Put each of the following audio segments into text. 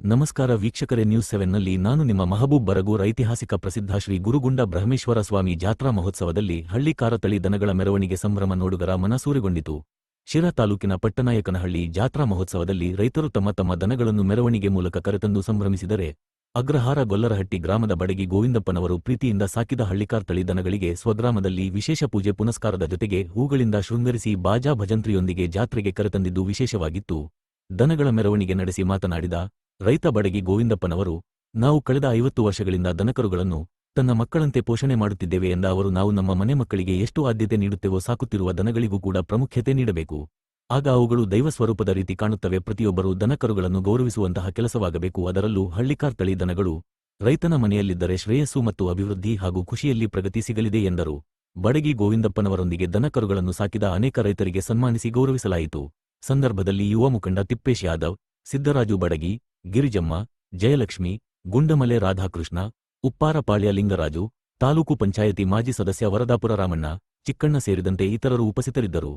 ನಮಸ್ಕಾರ ವೀಕ್ಷಕರೇ, ನ್ಯೂಸ್ 7ನಲ್ಲಿ ನಾನು ನಿಮ್ಮ ಮಹಬೂಬ್ ಬರಗೂರ್. ಐತಿಹಾಸಿಕ ಪ್ರಸಿದ್ಧ ಶ್ರೀ ಗುರುಗುಂಡ ಬ್ರಹ್ಮೇಶ್ವರ ಸ್ವಾಮಿ ಜಾತ್ರಾ ಮಹೋತ್ಸವದಲ್ಲಿ ಹಳ್ಳಿಕಾರ ತಳಿ ದನಗಳ ಮೆರವಣಿಗೆ ಸಂಭ್ರಮ ನೋಡುಗರ ಮನಸೂರೆಗೊಂಡಿತು. ಶಿರಾ ತಾಲೂಕಿನ ಪಟ್ಟನಾಯಕನಹಳ್ಳಿ ಜಾತ್ರಾ ಮಹೋತ್ಸವದಲ್ಲಿ ರೈತರು ತಮ್ಮ ತಮ್ಮ ದನಗಳನ್ನು ಮೆರವಣಿಗೆ ಮೂಲಕ ಕರೆತಂದು ಸಂಭ್ರಮಿಸಿದರೆ, ಅಗ್ರಹಾರ ಗೊಲ್ಲರಹಟ್ಟಿ ಗ್ರಾಮದ ಬಡಗಿ ಗೋವಿಂದಪ್ಪನವರು ಪ್ರೀತಿಯಿಂದ ಸಾಕಿದ ಹಳ್ಳಿಕಾರ್ ತಳಿ ದನಗಳಿಗೆ ಸ್ವಗ್ರಾಮದಲ್ಲಿ ವಿಶೇಷ ಪೂಜೆ ಪುನಸ್ಕಾರದ ಜೊತೆಗೆ ಹೂಗಳಿಂದ ಶೃಂಗರಿಸಿ ಬಾಜಾ ಭಜಂತ್ರಿಯೊಂದಿಗೆ ಜಾತ್ರೆಗೆ ಕರೆತಂದಿದ್ದು ವಿಶೇಷವಾಗಿತ್ತು. ದನಗಳ ಮೆರವಣಿಗೆ ನಡೆಸಿ ಮಾತನಾಡಿದ ರೈತ ಬಡಗಿ ಗೋವಿಂದಪ್ಪನವರು, ನಾವು ಕಳೆದ 50 ವರ್ಷಗಳಿಂದ ದನಕರುಗಳನ್ನು ತನ್ನ ಮಕ್ಕಳಂತೆ ಪೋಷಣೆ ಮಾಡುತ್ತಿದ್ದೇವೆ ಎಂದ ಅವರು, ನಾವು ನಮ್ಮ ಮನೆ ಮಕ್ಕಳಿಗೆ ಎಷ್ಟು ಆದ್ಯತೆ ನೀಡುತ್ತೇವೋ ಸಾಕುತ್ತಿರುವ ದನಗಳಿಗೂ ಕೂಡ ಪ್ರಾಮುಖ್ಯತೆ ನೀಡಬೇಕು. ಆಗ ಅವುಗಳು ದೈವ ಸ್ವರೂಪದ ರೀತಿ ಕಾಣುತ್ತವೆ. ಪ್ರತಿಯೊಬ್ಬರೂ ದನಕರುಗಳನ್ನು ಗೌರವಿಸುವಂತಹ ಕೆಲಸವಾಗಬೇಕು. ಅದರಲ್ಲೂ ಹಳ್ಳಿಕಾರ್ ತಳಿ ದನಗಳು ರೈತನ ಮನೆಯಲ್ಲಿದ್ದರೆ ಶ್ರೇಯಸ್ಸು ಮತ್ತು ಅಭಿವೃದ್ಧಿ ಹಾಗೂ ಖುಷಿಯಲ್ಲಿ ಪ್ರಗತಿ ಸಿಗಲಿದೆ ಎಂದರು. ಬಡಗಿ ಗೋವಿಂದಪ್ಪನವರೊಂದಿಗೆ ದನಕರುಗಳನ್ನು ಸಾಕಿದ ಅನೇಕ ರೈತರಿಗೆ ಸನ್ಮಾನಿಸಿ ಗೌರವಿಸಲಾಯಿತು. ಸಂದರ್ಭದಲ್ಲಿ ಯುವ ಮುಖಂಡ ತಿಪ್ಪೇಶ್ ಯಾದವ್, ಸಿದ್ದರಾಜು ಬಡಗಿ, ಗಿರಿಜಮ್ಮ, ಜಯಲಕ್ಷ್ಮಿ, ಗುಂಡಮಲೆ ರಾಧಾಕೃಷ್ಣ, ಉಪ್ಪಾರಪಾಳ್ಯ ಲಿಂಗರಾಜು, ತಾಲೂಕು ಪಂಚಾಯತಿ ಮಾಜಿ ಸದಸ್ಯ ವರದಾಪುರ ರಾಮಣ್ಣ, ಚಿಕ್ಕಣ್ಣ ಸೇರಿದಂತೆ ಇತರರು ಉಪಸ್ಥಿತರಿದ್ದರು.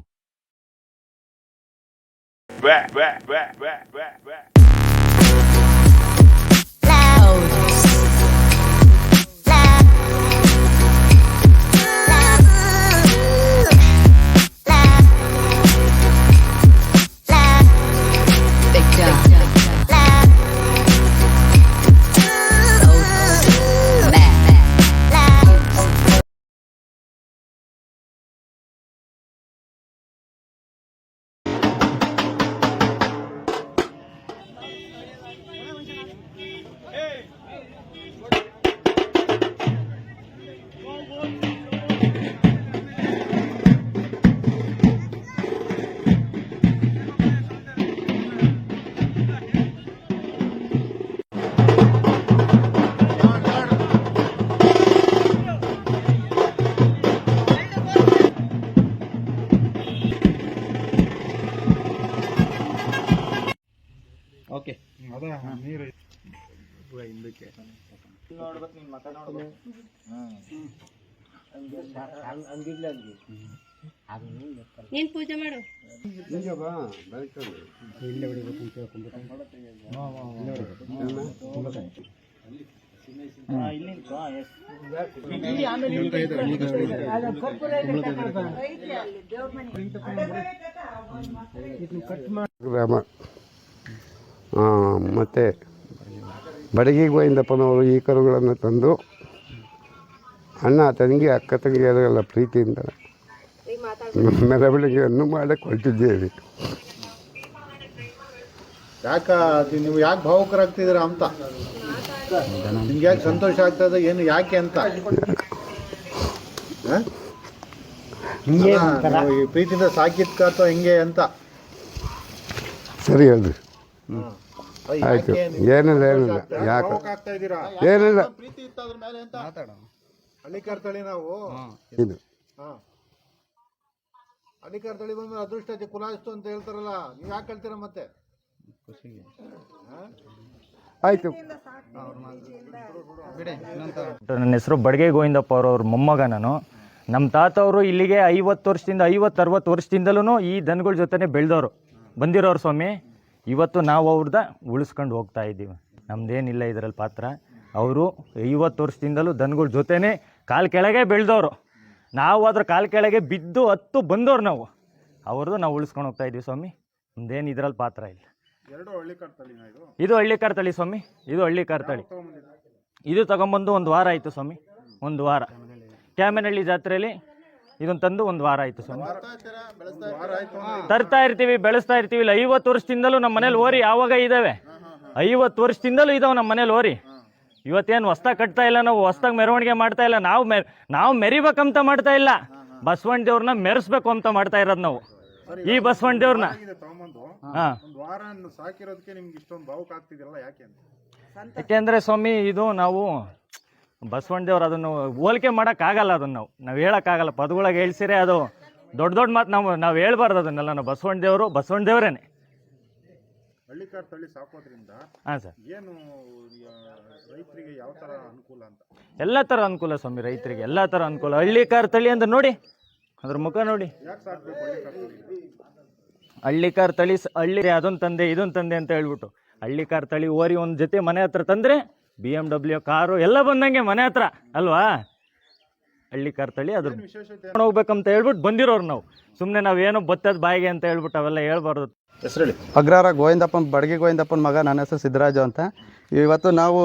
ಓಕೆ, ಅದ ನೀರು ಹಿಂದಕ್ಕೆ ನೋಡ್ಬೇಕು. ನೀನು ಮತ ನೋಡ್ಬೇಕು. ನೀನ್ ಪೂಜೆ ಮಾಡು. ಇಲ್ಲೇ ಹೊಡಿಬೇಕು ಅಂತ ಗ್ರಾಮ ಮತ್ತು ಬಡಗಿ ಗೋವಿಂದಪ್ಪನವರು ಈ ಕರುಗಳನ್ನು ತಂದು ಅಣ್ಣ ತಂಗಿ ಅಕ್ಕ ತಂಗಿಯರೆಲ್ಲ ಪ್ರೀತಿಯಿಂದ ಮೆರವಣಿಗೆಯನ್ನು ಮಾಡಿಕೊಟ್ಟಿದ್ದೇವೆ. ನೀವು ಯಾಕೆ ಭಾವುಕರಾಗ್ತಿದ್ದೀರ ಅಂತ, ನಿಮ್ಗೆ ಯಾಕೆ ಸಂತೋಷ ಆಗ್ತದೆ, ಏನು ಯಾಕೆ ಅಂತ ಈ ಪ್ರೀತಿಯಿಂದ ಸಾಕಿದ್ಕ ಅಥವಾ ಹೆಂಗೆ ಅಂತ ಸರಿ ಹೇಳ್ರಿ. ಆಯಿತು, ಏನಿಲ್ಲ ಯಾಕೆ ಏನಿಲ್ಲ. ಪ್ರೀತಿ ಇತ್ತು ಅದ್ರ ಮೇಲೆ ಅಂತ ಹಳ್ಳಿಕಾರ್ ತಳಿ ನಾವು ಇದು ಹಳ್ಳಿಕಾರ್ ತಳಿ ಬಂದ್ರೆ ಅದೃಷ್ಟ ಕುಲಾಯಿಸ್ತು ಅಂತ ಹೇಳ್ತಾರಲ್ಲ, ನೀವು ಯಾಕೆ ಹೇಳ್ತೀರ ಮತ್ತೆ? ಆಯಿತು. ನನ್ನ ಹೆಸರು ಬಡಗೆ ಗೋವಿಂದಪ್ಪ ಅವ್ರ ಮೊಮ್ಮಗ ನಾನು. ನಮ್ಮ ತಾತ ಅವರು ಇಲ್ಲಿಗೆ 50 ವರ್ಷದಿಂದ 50-60 ವರ್ಷದಿಂದಲೂ ಈ ದನಗಳ ಜೊತೆನೆ ಬೆಳೆದವರು ಬಂದಿರೋರು ಸ್ವಾಮಿ. ಇವತ್ತು ನಾವು ಅವ್ರದ ಉಳಿಸ್ಕೊಂಡು ಹೋಗ್ತಾ ಇದ್ದೀವಿ. ನಮ್ದೇನಿಲ್ಲ ಇದರಲ್ಲಿ ಪಾತ್ರ. ಅವರು 50 ವರ್ಷದಿಂದಲೂ ದನಗಳ ಜೊತೆನೇ ಕಾಲು ಕೆಳಗೆ ಬೆಳೆದವರು. ನಾವು ಅದ್ರ ಕಾಲು ಕೆಳಗೆ ಬಿದ್ದು ಹತ್ತು ಬಂದವ್ರು ನಾವು. ಅವ್ರದ್ದು ನಾವು ಉಳಿಸ್ಕೊಂಡು ಹೋಗ್ತಾ ಇದ್ದೀವಿ ಸ್ವಾಮಿ. ನಮ್ದೇನು ಇದರಲ್ಲಿ ಪಾತ್ರ ಇಲ್ಲ. ಇದು ಹಳ್ಳಿಕಾರ್ ತಳಿ ಸ್ವಾಮಿ. ಇದು ಹಳ್ಳಿಕಾರ್ ತಳಿ. ಇದು ತಗೊಂಬಂದು 1 ವಾರ ಆಯಿತು ಸ್ವಾಮಿ. 1 ವಾರ ಕ್ಯಾಮನಹಳ್ಳಿ ಜಾತ್ರೆಯಲ್ಲಿ ಇದನ್ನು ತಂದು 1 ವಾರ ಆಯಿತು ಸ್ವಾಮಿ. ತರ್ತಾ ಇರ್ತೀವಿ, ಬೆಳೆಸ್ತಾ ಇರ್ತೀವಿ. 50 ವರ್ಷದಿಂದಲೂ ನಮ್ಮ ಮನೇಲಿ ಓರಿ ಯಾವಾಗ ಇದ್ದಾವೆ. 50 ವರ್ಷದಿಂದಲೂ ಇದಾವೆ ನಮ್ಮ ಮನೇಲಿ ಓರಿ. ಇವತ್ತೇನು ಹೊಸ್ದಾಗಿ ಕಟ್ತಾ ಇಲ್ಲ, ನಾವು ಹೊಸ್ದಾಗಿ ಮೆರವಣಿಗೆ ಮಾಡ್ತಾ ಇಲ್ಲ. ನಾವು ಮೆರಿಬೇಕಂತ ಮಾಡ್ತಾ ಇಲ್ಲ, ಬಸವಣ್ಣ ದೇವ್ರನ್ನ ಮೆರೆಸ್ಬೇಕು ಅಂತ ಮಾಡ್ತಾ ಇರೋದು ನಾವು. ಈ ಬಸವಣ್ಣ ದೇವ್ರನ್ನ ಯಾಕೆಂದ್ರೆ ಸ್ವಾಮಿ, ಇದು ನಾವು ಬಸವಣ್ಣ ದೇವ್ರು ಅದನ್ನು ಹೋಲಿಕೆ ಮಾಡೋಕ್ಕಾಗಲ್ಲ. ಅದನ್ನು ನಾವು ಹೇಳೋಕ್ಕಾಗಲ್ಲ. ಪದಗಳಿಗೆ ಹೇಳ್ಸಿರೆ ಅದು ದೊಡ್ಡ ದೊಡ್ಡ ಮಾತು ನಾವು ಹೇಳ್ಬಾರ್ದು ಅದನ್ನೆಲ್ಲ. ನಾವು ಬಸವಣ್ಣ ದೇವರೇನೆ. ಹಳ್ಳಿಕಾರ್ ತಳಿ ಸಾಕೋದ್ರಿಂದ ಹಾಂ ಸರ್, ಏನು ರೈತರಿಗೆ ಯಾವ ಥರ ಅನುಕೂಲ ಅಂತ? ಎಲ್ಲ ಥರ ಅನುಕೂಲ ಸ್ವಾಮಿ, ರೈತರಿಗೆ ಎಲ್ಲ ಥರ ಅನುಕೂಲ. ಹಳ್ಳಿಕಾರ್ ತಳಿ ಅಂದ್ರೆ ನೋಡಿ, ಅದ್ರ ಮುಖ ನೋಡಿ. ಹಳ್ಳಿಕಾರ್ ತಳಿ ಹಳ್ಳಿ ಅದೊಂದು ತಂದೆ ಇದೊಂದು ತಂದೆ ಅಂತ ಹೇಳ್ಬಿಟ್ಟು ಹಳ್ಳಿಕಾರ್ ತಳಿ ಓರಿ ಒಂದು ಜೊತೆ ಮನೆ ಹತ್ರ ತಂದರೆ BMW ಕಾರು ಎಲ್ಲ ಬಂದಂಗೆ ಮನೆ ಹತ್ರ ಅಲ್ವಾ. ಹಳ್ಳಿಕಾರ್ ತಳಿ ಅದ್ರ ಹೋಗ್ಬೇಕಂತ ಹೇಳ್ಬಿಟ್ಟು ಬಂದಿರೋರು ನಾವು. ಸುಮ್ಮನೆ ನಾವೇನೋ ಬತ್ತದ ಬಾಯಿಗೆ ಅಂತ ಹೇಳ್ಬಿಟ್ಟು ಅವೆಲ್ಲ ಹೇಳ್ಬಾರ್ದು. ಹೆಸರು ಅಗ್ರಹಾರ ಗೋವಿಂದಪ್ಪನ ಬಡಗಿ ಗೋವಿಂದಪ್ಪನ ಮಗ. ನನ್ನ ಹೆಸರು ಸಿದ್ದರಾಜು ಅಂತ. ಇವತ್ತು ನಾವು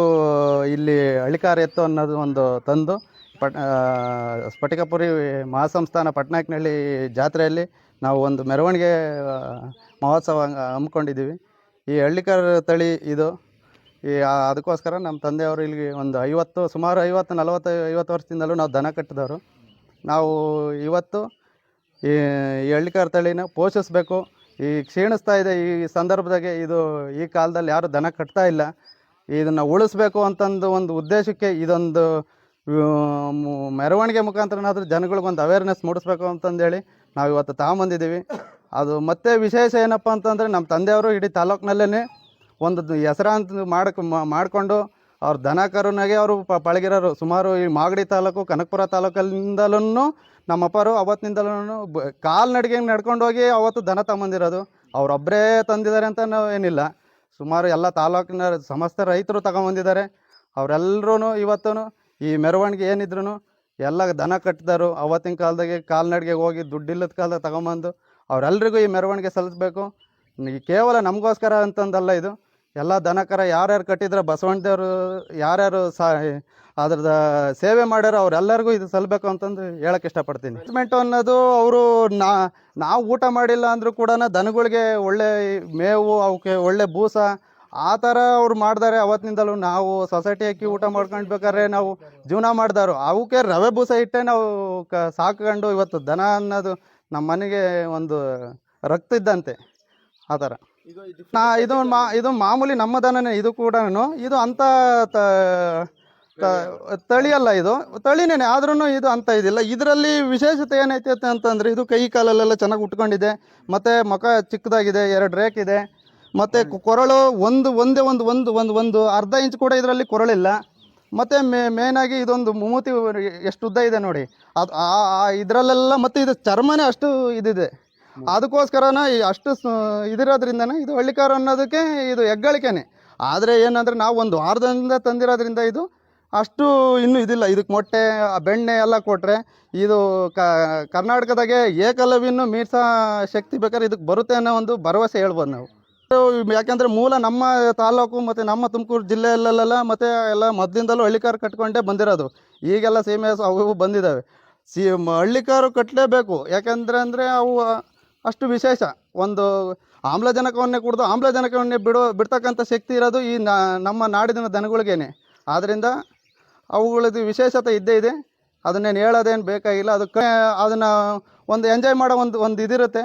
ಇಲ್ಲಿ ಹಳ್ಳಿಕಾರ್ ಎತ್ತು ಅನ್ನೋದು ಒಂದು ತಂದು ಸ್ಫಟಿಕಪುರಿ ಮಹಾಸಂಸ್ಥಾನ ಪಟ್ನಾಯಕನಹಳ್ಳಿ ಜಾತ್ರೆಯಲ್ಲಿ ನಾವು ಒಂದು ಮೆರವಣಿಗೆ ಮಹೋತ್ಸವ ಹಮ್ಮಿಕೊಂಡಿದ್ದೀವಿ. ಈ ಹಳ್ಳಿಕಾರ್ ತಳಿ ಇದು ಅದಕ್ಕೋಸ್ಕರ ನಮ್ಮ ತಂದೆಯವರು ಇಲ್ಲಿಗೆ ಒಂದು ಸುಮಾರು 50 ವರ್ಷದಿಂದಲೂ ನಾವು ದನ ಕಟ್ಟಿದವರು. ನಾವು ಇವತ್ತು ಈ ಹಳ್ಳಿಕಾರ್ ತಳಿನ ಪೋಷಿಸಬೇಕು. ಈ ಕ್ಷೀಣಿಸ್ತಾ ಇದೆ ಈ ಸಂದರ್ಭದಾಗೆ. ಇದು ಈ ಕಾಲದಲ್ಲಿ ಯಾರು ದನ ಕಟ್ತಾ ಇಲ್ಲ. ಇದನ್ನು ಉಳಿಸ್ಬೇಕು ಅಂತಂದು ಒಂದು ಉದ್ದೇಶಕ್ಕೆ ಇದೊಂದು ಮೆರವಣಿಗೆ ಮುಖಾಂತರನಾದರೂ ಜನಗಳಿಗೊಂದು ಅವೇರ್ನೆಸ್ ಮೂಡಿಸ್ಬೇಕು ಅಂತಂದೇಳಿ ನಾವು ಇವತ್ತು ತಗೊಂಬಂದಿದ್ದೀವಿ. ಅದು ಮತ್ತೆ ವಿಶೇಷ ಏನಪ್ಪ ಅಂತಂದರೆ ನಮ್ಮ ತಂದೆಯವರು ಇಡೀ ತಾಲೂಕಿನಲ್ಲೇ ಒಂದು ಹೆಸರಾಂತ ಮಾಡಿಕೊಂಡು ಅವ್ರ ದನ ಕರುನಾಗೆ ಅವರು ಪಳಗಿರೋರು. ಸುಮಾರು ಈ ಮಾಗಡಿ ತಾಲೂಕು ಕನಕಪುರ ತಾಲೂಕಲ್ಲಿಂದಲೂ ನಮ್ಮಪ್ಪರು ಅವತ್ತಿನಿಂದಲೂ ಕಾಲ್ನಡಿಗೆ ನಡ್ಕೊಂಡೋಗಿ ಅವತ್ತು ದನ ತಗೊಂಬಂದಿರೋದು. ಅವರೊಬ್ಬರೇ ತಂದಿದ್ದಾರೆ ಅಂತ ಏನಿಲ್ಲ, ಸುಮಾರು ಎಲ್ಲ ತಾಲೂಕಿನ ಸಮಸ್ತ ರೈತರು ತಗೊಂಬಂದಿದ್ದಾರೆ. ಅವರೆಲ್ಲರೂ ಇವತ್ತು ಈ ಮೆರವಣಿಗೆ ಏನಿದ್ರು ಎಲ್ಲ ದನ ಕಟ್ಟಿದಾರು. ಅವತ್ತಿನ ಕಾಲದಾಗೆ ಕಾಲ್ನಡಿಗೆ ಹೋಗಿ ದುಡ್ಡಿಲ್ಲದ ಕಾಲದಾಗ ತಗೊಂಬಂದು ಅವರೆಲ್ಲರಿಗೂ ಈ ಮೆರವಣಿಗೆ ಸಲ್ಲಿಸಬೇಕು. ಕೇವಲ ನಮಗೋಸ್ಕರ ಅಂತಂದಲ್ಲ, ಇದು ಎಲ್ಲ ದನಕರ ಯಾರ್ಯಾರು ಕಟ್ಟಿದ್ರೆ ಬಸವಣ್ಣ ದೇವರು ಯಾರ್ಯಾರು ಅದ್ರದ್ದು ಸೇವೆ ಮಾಡ್ಯಾರೋ ಅವರೆಲ್ಲರಿಗೂ ಇದು ಸಲ್ಲಬೇಕು ಅಂತಂದು ಹೇಳಕ್ಕೆ ಇಷ್ಟಪಡ್ತೀನಿ. ಮೆಂಟು ಅನ್ನೋದು ಅವರು ನಾವು ಊಟ ಮಾಡಿಲ್ಲ ಅಂದರೂ ಕೂಡ ದನಗಳಿಗೆ ಒಳ್ಳೆ ಮೇವು, ಅವಕ್ಕೆ ಒಳ್ಳೆ ಬೂಸ ಆ ಥರ ಅವ್ರು ಮಾಡ್ತಾರೆ. ಅವತ್ತಿನಿಂದಲೂ ನಾವು ಸೊಸೈಟಿ ಹಾಕಿ ಊಟ ಮಾಡ್ಕೊಂಡ್ಬೇಕಾದ್ರೆ ನಾವು ಜೀವನ ಮಾಡ್ದಾರು. ಅವಕ್ಕೆ ರವೆ ಬೂಸ ಇಟ್ಟೆ ನಾವು ಸಾಕೊಂಡು ಇವತ್ತು ದನ ಅನ್ನೋದು ನಮ್ಮ ಮನೆಗೆ ಒಂದು ರಕ್ತ ಇದ್ದಂತೆ ಆ ಥರ. ಇದು ಮಾಮೂಲಿ ನಮ್ಮ ದನನೇ. ಇದು ಕೂಡ ಇದು ಅಂಥ ತಳಿಯಲ್ಲ, ಇದು ತಳಿನೇ ಆದ್ರೂ ಇದು ಅಂತ ಇದಿಲ್ಲ. ಇದರಲ್ಲಿ ವಿಶೇಷತೆ ಏನೈತೆ ಅಂತಂದರೆ ಇದು ಕೈ ಕಾಲಲ್ಲೆಲ್ಲ ಚೆನ್ನಾಗಿ ಉಟ್ಕೊಂಡಿದೆ, ಮತ್ತು ಮುಖ ಚಿಕ್ಕದಾಗಿದೆ, 2 ರೇಖ್ ಇದೆ, ಮತ್ತು ಕೊರಳು ಒಂದು ಅರ್ಧ ಇಂಚ್ ಕೂಡ ಇದರಲ್ಲಿ ಕೊರಳಿಲ್ಲ. ಮತ್ತು ಮೇನಾಗಿ ಇದೊಂದು ಮೂತಿ ಎಷ್ಟು ಉದ್ದ ಇದೆ ನೋಡಿ, ಅದು ಇದರಲ್ಲೆಲ್ಲ. ಮತ್ತು ಇದು ಚರ್ಮನೇ ಅಷ್ಟು ಇದಿದೆ. ಅದಕ್ಕೋಸ್ಕರನ ಅಷ್ಟು ಇದಿರೋದ್ರಿಂದನೇ ಇದು ಹಳ್ಳಿಕಾರ್ ಅನ್ನೋದಕ್ಕೆ ಇದು ಹೆಗ್ಗಳಿಕೆನೆ. ಆದರೆ ಏನಂದರೆ ನಾವು ಒಂದು ವಾರದಿಂದ ತಂದಿರೋದ್ರಿಂದ ಇದು ಅಷ್ಟು ಇನ್ನೂ ಇದಿಲ್ಲ. ಇದಕ್ಕೆ ಮೊಟ್ಟೆ ಬೆಣ್ಣೆ ಎಲ್ಲ ಕೊಟ್ಟರೆ ಇದು ಕರ್ನಾಟಕದಾಗೆ ಏಕಲವ್ಯನೂ ಮೀರ್ಸೋ ಶಕ್ತಿ ಬೇಕಾದ್ರೆ ಇದಕ್ಕೆ ಬರುತ್ತೆ ಅನ್ನೋ ಒಂದು ಭರವಸೆ ಹೇಳ್ಬೋದು ನಾವು. ಯಾಕೆಂದರೆ ಮೂಲ ನಮ್ಮ ತಾಲೂಕು ಮತ್ತು ನಮ್ಮ ತುಮಕೂರು ಜಿಲ್ಲೆಯಲ್ಲೆಲ್ಲ ಮತ್ತು ಎಲ್ಲ ಮೊದಲಿಂದಲೂ ಹಳ್ಳಿಕಾರು ಕಟ್ಕೊಂಡೇ ಬಂದಿರೋದು. ಈಗೆಲ್ಲ ಸೀಮೆ ಅವು ಬಂದಿದ್ದಾವೆ. ಹಳ್ಳಿಕಾರು ಕಟ್ಟಲೇಬೇಕು. ಯಾಕೆಂದರೆ ಅವು ಅಷ್ಟು ವಿಶೇಷ. ಒಂದು ಆಮ್ಲಜನಕವನ್ನೇ ಕುಡಿದು ಆಮ್ಲಜನಕವನ್ನೇ ಬಿಡ್ತಕ್ಕಂಥ ಶಕ್ತಿ ಇರೋದು ಈ ನಮ್ಮ ನಾಡಿನ ದನಗಳಿಗೇನೆ. ಆದ್ದರಿಂದ ಅವುಗಳದ್ದು ವಿಶೇಷತೆ ಇದ್ದೇ ಇದೆ. ಅದನ್ನೇನು ಹೇಳೋದೇನು ಬೇಕಾಗಿಲ್ಲ. ಅದನ್ನು ಒಂದು ಎಂಜಾಯ್ ಮಾಡೋ ಒಂದು ಇದಿರುತ್ತೆ.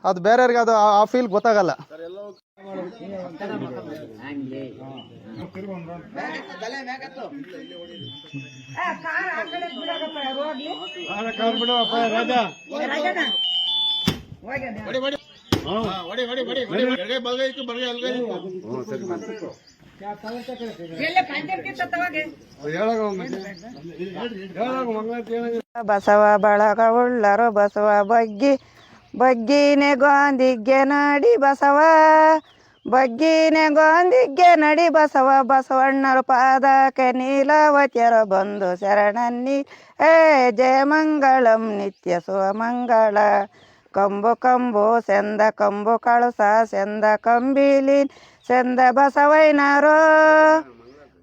ಅದು ಬೇರೆಯವ್ರಿಗೆ ಅದು ಆ ಫೀಲ್ ಗೊತ್ತಾಗಲ್ಲ. ಬಸವ ಬಳಗ ಉಳ್ಳರು ಬಸವ ಬಗ್ಗಿನೆ ಗೋಂದಿಗ್ಗೆ ನಡಿ ಬಸವ, ಬಗ್ಗಿನೆ ಗೋಂದಿಗ್ಗೆ ನಡಿ ಬಸವ. ಬಸವಣ್ಣರ ಪಾದಕ್ಕೆ ನೀಲವತಿಯರ ಬಂದು ಶರಣನ್ನಿ ಹೇ ಜಯ ಮಂಗಳಂ ನಿತ್ಯ ಸುಮಂಗಳ. ಕಂಬು ಕಂಬು ಸೆಂದ ಕಂಬು ಕಳಸ ಸೆಂದ ಕಂಬಿಲಿನ್ ಸೆಂದ ಬಸವೈನರೋ,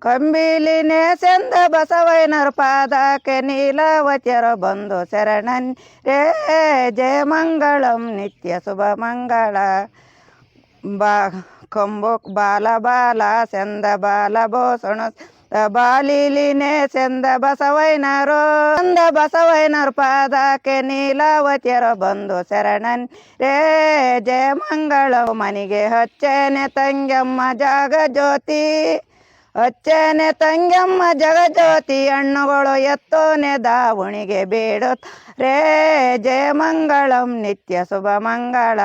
ಕಂಬಿಲಿನೇ ಸೆಂದ ಬಸವೈನರ ಪಾದಕ್ಕೆ ನೀಲವತಿಯರ ಬಂದು ಶರಣನ್ ರೇ ಜಯ ಮಂಗಳಂ ನಿತ್ಯ ಶುಭ ಮಂಗಳ. ಕಂಬು ಬಾಲ ಬಾಲ ಸೆಂದ ಬಾಲ ಬೋಸಣ ಬಾಲಿಲಿನೇ ಸೆಂದ ಬಸವೈನರೋ, ಸೆಂದ ಬಸವೈನರ ಪಾದಕ್ಕೆ ನೀಲವತಿಯರ ಬಂದು ಶರಣನ್ ರೇ ಜಯ ಮಂಗಳ. ಮನೆಗೆ ಹಚ್ಚನೆ ತಂಗಮ್ಮ ಜಾಗ ಜ್ಯೋತಿ, ಹಚ್ಚನೆ ತಂಗಮ್ಮ ಜಗಜ್ಯೋತಿ. ಹಣ್ಣುಗಳು ಎತ್ತೋನೆ ದಾವಣಿಗೆ ಬೇಡುತ್ತ ರೇ ಜಯ ಮಂಗಳಂ ನಿತ್ಯ ಶುಭ ಮಂಗಳ.